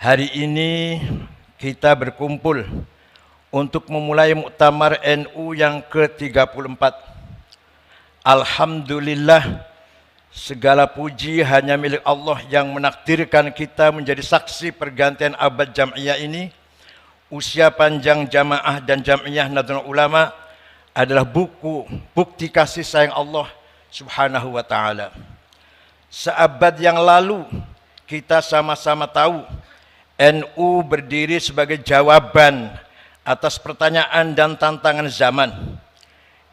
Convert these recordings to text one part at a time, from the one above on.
Hari ini kita berkumpul untuk memulai Muktamar NU yang ke-34. Alhamdulillah, segala puji hanya milik Allah yang menakdirkan kita menjadi saksi pergantian abad Jam'iyah ini. Usia panjang jamaah dan Jam'iyah Nahdlatul Ulama adalah bukti kasih sayang Allah Subhanahu wa ta'ala. Seabad yang lalu kita sama-sama tahu NU berdiri sebagai jawaban atas pertanyaan dan tantangan zaman.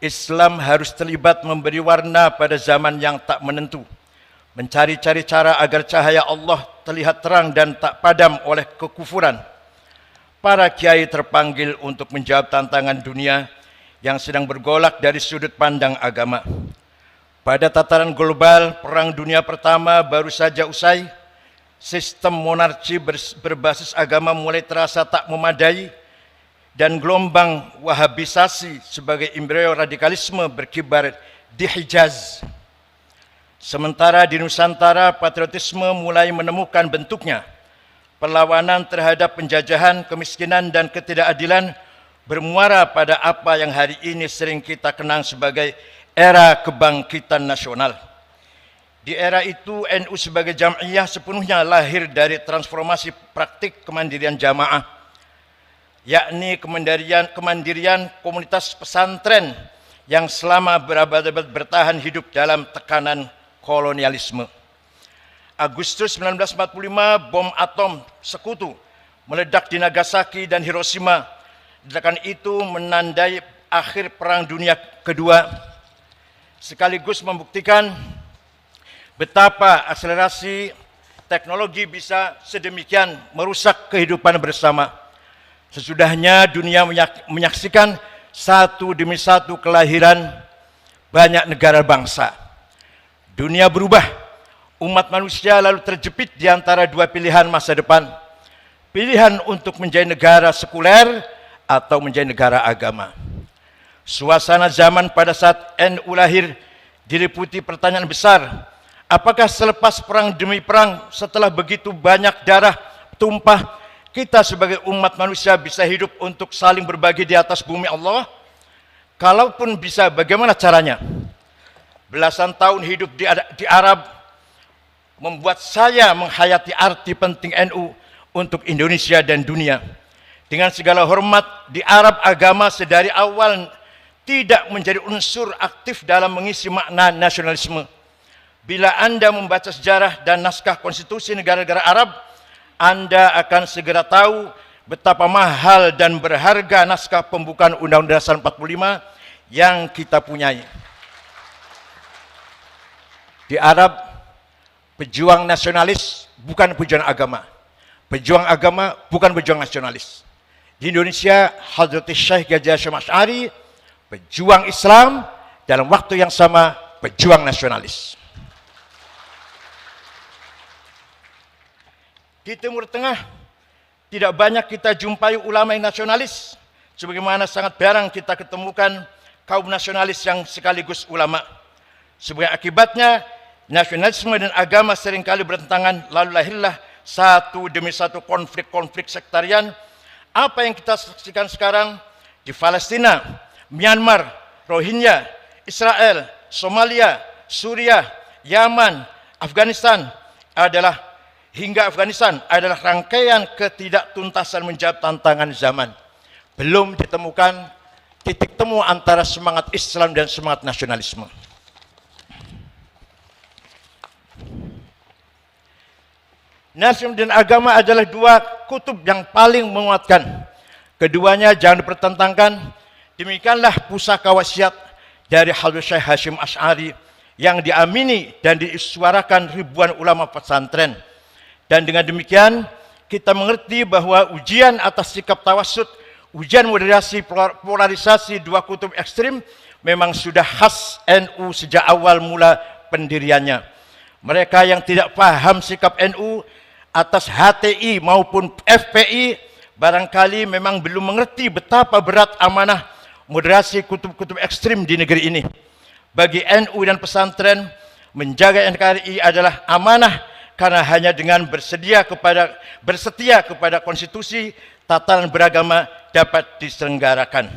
Islam harus terlibat memberi warna pada zaman yang tak menentu, mencari-cari cara agar cahaya Allah terlihat terang dan tak padam oleh kekufuran. Para kiai terpanggil untuk menjawab tantangan dunia yang sedang bergolak dari sudut pandang agama. Pada tataran global, Perang Dunia Pertama baru saja usai. Sistem monarki berbasis agama mulai terasa tak memadai, dan gelombang wahabisasi sebagai embrio radikalisme berkibar di Hijaz. Sementara di Nusantara, patriotisme mulai menemukan bentuknya. Perlawanan terhadap penjajahan, kemiskinan, dan ketidakadilan bermuara pada apa yang hari ini sering kita kenang sebagai era kebangkitan nasional. Di era itu, NU sebagai Jam'iyah sepenuhnya lahir dari transformasi praktik kemandirian jamaah, yakni kemandirian komunitas pesantren yang selama berabad-abad bertahan hidup dalam tekanan kolonialisme. Agustus 1945, bom atom sekutu meledak di Nagasaki dan Hiroshima. Ledakan itu menandai akhir Perang Dunia Kedua, sekaligus membuktikan betapa akselerasi teknologi bisa sedemikian merusak kehidupan bersama. Sesudahnya dunia menyaksikan satu demi satu kelahiran banyak negara bangsa. Dunia berubah. Umat manusia lalu terjepit di antara dua pilihan masa depan. Pilihan untuk menjadi negara sekuler atau menjadi negara agama. Suasana zaman pada saat NU lahir diliputi pertanyaan besar. Apakah selepas perang demi perang, setelah begitu banyak darah tumpah, kita sebagai umat manusia bisa hidup untuk saling berbagi di atas bumi Allah? Kalaupun bisa, bagaimana caranya? Belasan tahun hidup di Arab membuat saya menghayati arti penting NU untuk Indonesia dan dunia. Dengan segala hormat, di Arab agama sedari awal tidak menjadi unsur aktif dalam mengisi makna nasionalisme. Bila Anda membaca sejarah dan naskah konstitusi negara-negara Arab, Anda akan segera tahu betapa mahal dan berharga naskah pembukaan Undang-Undang Dasar 45 yang kita punyai. Di Arab, pejuang nasionalis bukan pejuang agama. Pejuang agama bukan pejuang nasionalis. Di Indonesia, Hadrat Syekh Ghazi Hasyim Asy'ari, pejuang Islam, dalam waktu yang sama pejuang nasionalis. Di Timur Tengah, tidak banyak kita jumpai ulama yang nasionalis, sebagaimana sangat jarang kita ketemukan kaum nasionalis yang sekaligus ulama. Sebagai akibatnya, nasionalisme dan agama seringkali bertentangan, lalu lahirlah satu demi satu konflik-konflik sektarian. Apa yang kita saksikan sekarang di Palestina, Myanmar, Rohingya, Israel, Somalia, Suriah, Yaman, Afghanistan hingga Afghanistan adalah rangkaian ketidaktuntasan menjawab tantangan zaman. Belum ditemukan titik temu antara semangat Islam dan semangat nasionalisme. Nasionalisme dan agama adalah dua kutub yang paling menguatkan. Keduanya jangan dipertentangkan. Demikianlah pusaka wasiat dari Hadrat Syekh Hasyim Asy'ari yang diamini dan disuarakan ribuan ulama pesantren. Dan dengan demikian, kita mengerti bahwa ujian atas sikap tawassut, ujian moderasi polarisasi dua kutub ekstrim memang sudah khas NU sejak awal mula pendiriannya. Mereka yang tidak paham sikap NU atas HTI maupun FPI barangkali memang belum mengerti betapa berat amanah moderasi kutub-kutub ekstrim di negeri ini. Bagi NU dan pesantren, menjaga NKRI adalah amanah karena hanya dengan bersetia kepada konstitusi, tatanan beragama dapat diselenggarakan.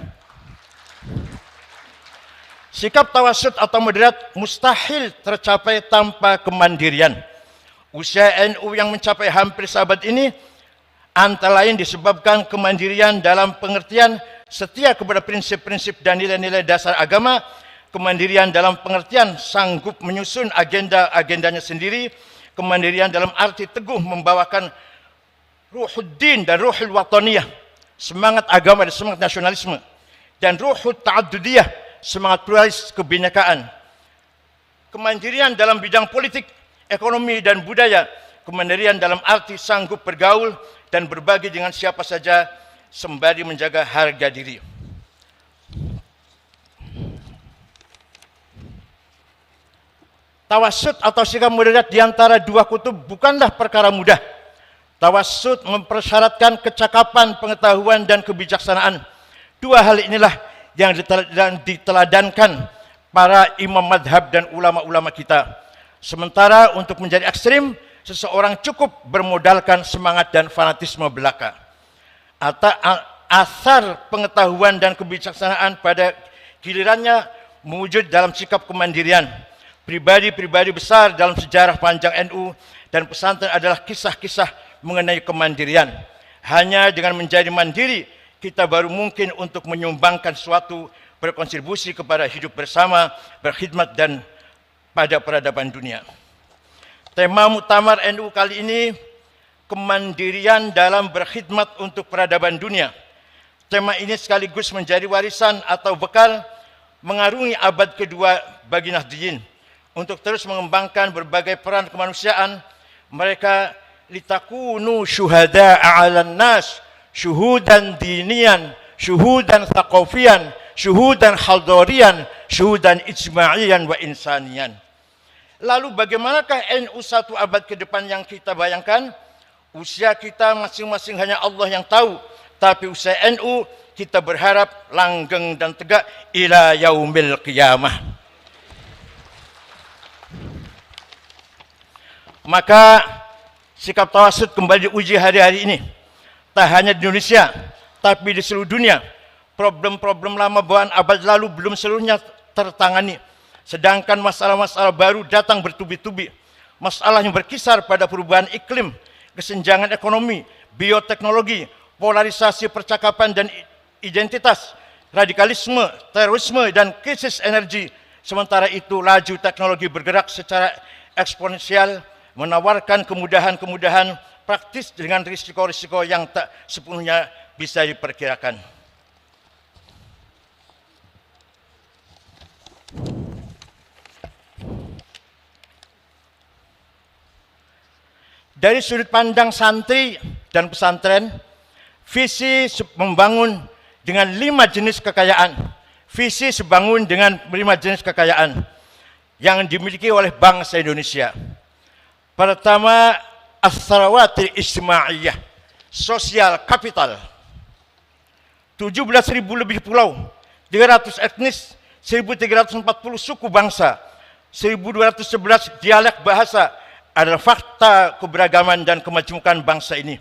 Sikap tawasud atau moderat mustahil tercapai tanpa kemandirian. Usia NU yang mencapai hampir seabad ini antara lain disebabkan kemandirian dalam pengertian setia kepada prinsip-prinsip dan nilai-nilai dasar agama, kemandirian dalam pengertian sanggup menyusun agenda-agendanya sendiri, kemandirian dalam arti teguh membawakan ruhuddin dan ruhul wataniyah, semangat agama dan semangat nasionalisme, dan ruhul ta'addudiyah, semangat pluralis kebinekaan. Kemandirian dalam bidang politik, ekonomi dan budaya, kemandirian dalam arti sanggup bergaul dan berbagi dengan siapa saja sembari menjaga harga diri. Tawasud atau sikap moderat di antara dua kutub bukanlah perkara mudah. Tawasud mempersyaratkan kecakapan, pengetahuan, dan kebijaksanaan. Dua hal inilah yang diteladankan para imam madhab dan ulama-ulama kita. Sementara untuk menjadi ekstrim, seseorang cukup bermodalkan semangat dan fanatisme belaka. Asar pengetahuan dan kebijaksanaan pada gilirannya mewujud dalam sikap kemandirian. Pribadi-pribadi besar dalam sejarah panjang NU dan pesantren adalah kisah-kisah mengenai kemandirian. Hanya dengan menjadi mandiri, kita baru mungkin untuk menyumbangkan suatu, berkontribusi kepada hidup bersama, berkhidmat dan pada peradaban dunia. Tema muktamar NU kali ini, kemandirian dalam berkhidmat untuk peradaban dunia. Tema ini sekaligus menjadi warisan atau bekal mengarungi abad kedua bagi Nahdliyin. Untuk terus mengembangkan berbagai peran kemanusiaan, mereka litakunu syuhada'a 'alan nas, syuhudan dinian, syuhudan thaqafiyan, syuhudan hadarian, syuhudan ijma'iyan wa insanian. Lalu bagaimanakah NU satu abad ke depan yang kita bayangkan? Usia kita masing-masing hanya Allah yang tahu, tapi usia NU kita berharap langgeng dan tegak ila yaumil qiyamah. Maka sikap tawasud kembali diuji hari-hari ini. Tak hanya di Indonesia, tapi di seluruh dunia. Problem-problem lama bawaan abad lalu belum seluruhnya tertangani. Sedangkan masalah-masalah baru datang bertubi-tubi. Masalah yang berkisar pada perubahan iklim, kesenjangan ekonomi, bioteknologi, polarisasi percakapan dan identitas, radikalisme, terorisme, dan krisis energi. Sementara itu laju teknologi bergerak secara eksponensial, menawarkan kemudahan-kemudahan praktis dengan risiko-risiko yang tak sepenuhnya bisa diperkirakan. Dari sudut pandang santri dan pesantren, visi membangun dengan 5 jenis kekayaan. Visi sebangun dengan 5 jenis kekayaan yang dimiliki oleh bangsa Indonesia. Pertama, as-sarawatil ijtimaiyah, sosial kapital. 17.000 lebih pulau, 300 etnis, 1.340 suku bangsa, 1.211 dialek bahasa adalah fakta keberagaman dan kemajemukan bangsa ini.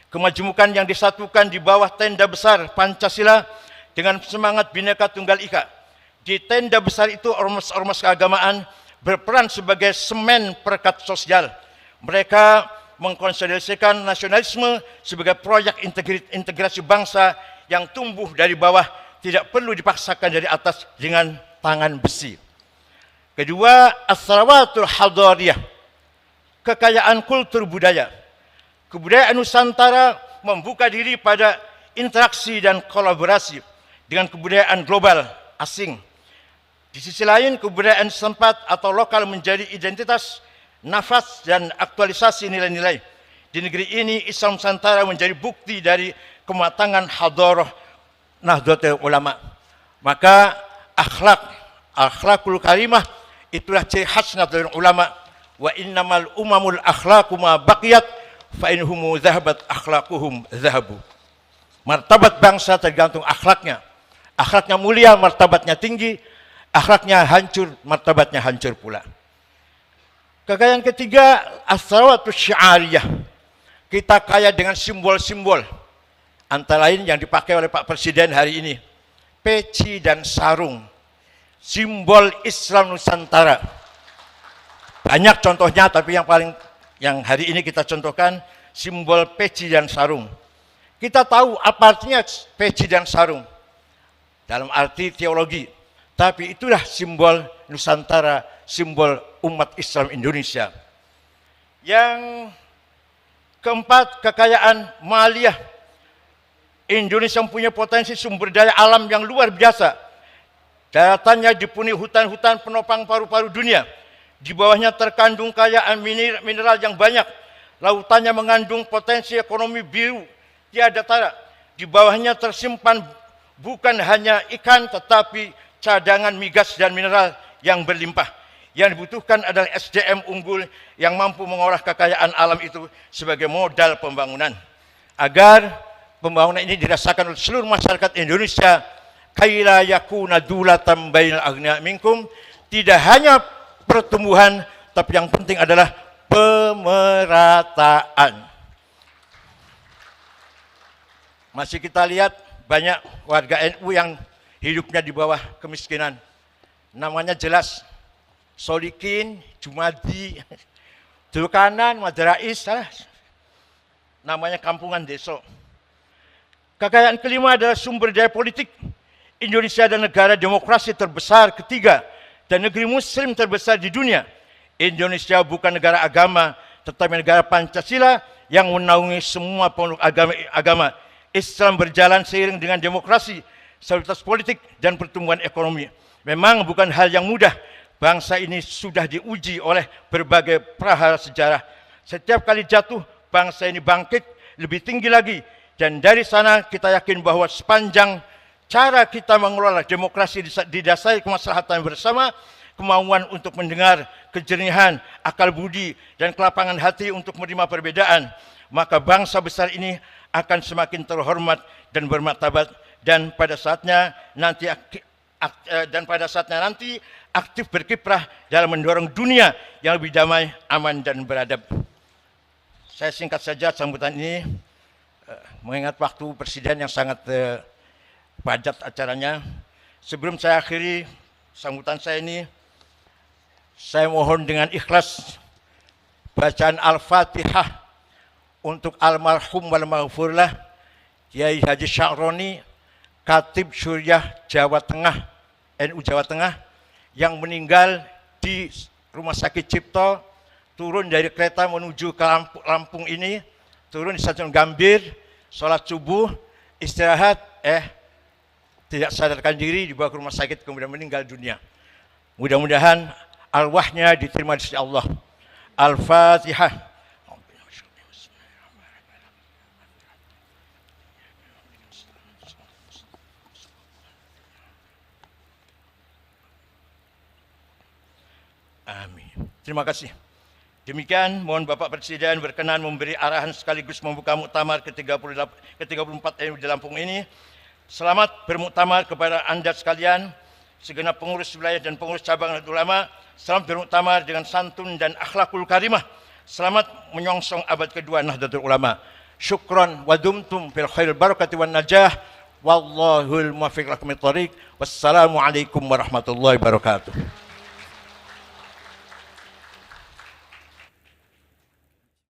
Kemajemukan yang disatukan di bawah tenda besar Pancasila dengan semangat Bhinneka Tunggal Ika. Di tenda besar itu ormas-ormas keagamaan berperan sebagai semen perekat sosial. Mereka mengkonsolidasikan nasionalisme sebagai proyek integrasi bangsa yang tumbuh dari bawah, tidak perlu dipaksakan dari atas dengan tangan besi. Kedua, as-sarawatul hadariyah, kekayaan kultur budaya. Kebudayaan Nusantara membuka diri pada interaksi dan kolaborasi dengan kebudayaan global asing. Di sisi lain, kebudayaan setempat atau lokal menjadi identitas, nafas, dan aktualisasi nilai-nilai. Di negeri ini, Islam Nusantara menjadi bukti dari kematangan hadarah Nahdlatul Ulama. Maka akhlakul karimah itulah ciri khas Nahdlatul Ulama. Wa innamal umamul akhlaqu ma baqiyat fa inhum dhahabat akhlaquhum dhahabu. Martabat bangsa tergantung akhlaknya. Akhlaknya mulia, martabatnya tinggi. Akhlaknya hancur, martabatnya hancur pula. Kekayaan ketiga, as-sarawatu syiariyah. Kita kaya dengan simbol-simbol. Antara lain yang dipakai oleh Pak Presiden hari ini. Peci dan sarung. Simbol Islam Nusantara. Banyak contohnya, tapi yang hari ini kita contohkan, simbol peci dan sarung. Kita tahu apa artinya peci dan sarung. Dalam arti teologi. Tapi itulah simbol Nusantara, simbol umat Islam Indonesia. Yang keempat, kekayaan maliyah. Indonesia mempunyai potensi sumber daya alam yang luar biasa. Daratannya dipenuhi hutan-hutan penopang paru-paru dunia. Di bawahnya terkandung kekayaan mineral yang banyak. Lautannya mengandung potensi ekonomi biru tiada tara. Di bawahnya tersimpan bukan hanya ikan tetapi cadangan migas dan mineral yang berlimpah. Yang dibutuhkan adalah SDM unggul yang mampu mengolah kekayaan alam itu sebagai modal pembangunan. Agar pembangunan ini dirasakan oleh seluruh masyarakat Indonesia, kaila yakuna dulatan bainal aghnia minkum, tidak hanya pertumbuhan, tapi yang penting adalah pemerataan. Masih kita lihat banyak warga NU yang hidupnya di bawah kemiskinan. Namanya jelas, Solikin, Jumadi, Dulkanan, Maderais, namanya kampungan desa. Kekayaan kelima adalah sumber daya politik. Indonesia adalah negara demokrasi terbesar ketiga dan negeri muslim terbesar di dunia. Indonesia bukan negara agama, tetapi negara Pancasila yang menaungi semua pemeluk agama. Islam berjalan seiring dengan demokrasi, stabilitas politik, dan pertumbuhan ekonomi. Memang bukan hal yang mudah. Bangsa ini sudah diuji oleh berbagai prahara sejarah. Setiap kali jatuh, bangsa ini bangkit lebih tinggi lagi. Dan dari sana kita yakin bahwa sepanjang cara kita mengelola demokrasi didasari kemaslahatan bersama, kemauan untuk mendengar, kejernihan, akal budi, dan kelapangan hati untuk menerima perbedaan, maka bangsa besar ini akan semakin terhormat dan bermartabat, dan pada saatnya nanti aktif berkiprah dalam mendorong dunia yang lebih damai, aman, dan beradab. Saya singkat saja sambutan ini, mengingat waktu Presiden yang sangat padat acaranya. Sebelum saya akhiri sambutan saya ini, saya mohon dengan ikhlas bacaan Al-Fatihah untuk almarhum wal maghfurlah Kiai Haji Sya'roni, Khatib Syuriah Jawa Tengah, NU Jawa Tengah, yang meninggal di Rumah Sakit Cipto, turun dari kereta menuju ke Lampung ini, turun di Stasiun Gambir, sholat subuh, istirahat, tidak sadarkan diri, dibawa ke rumah sakit, kemudian meninggal dunia. Mudah-mudahan arwahnya diterima di sisi Allah. Al-Fatihah. Amin. Terima kasih. Demikian, mohon Bapak Presiden berkenan memberi arahan sekaligus membuka muktamar ke-34 NU di Lampung ini. Selamat bermuktamar kepada Anda sekalian, segenap pengurus wilayah dan pengurus cabang Nahdlatul Ulama. Selamat bermuktamar dengan santun dan akhlakul karimah. Selamat menyongsong abad kedua Nahdlatul Ulama. Syukran wa dumtum fil khair barakati wan najah. Wallahul muwaffiq lakum thoriq. Wassalamualaikum warahmatullahi wabarakatuh.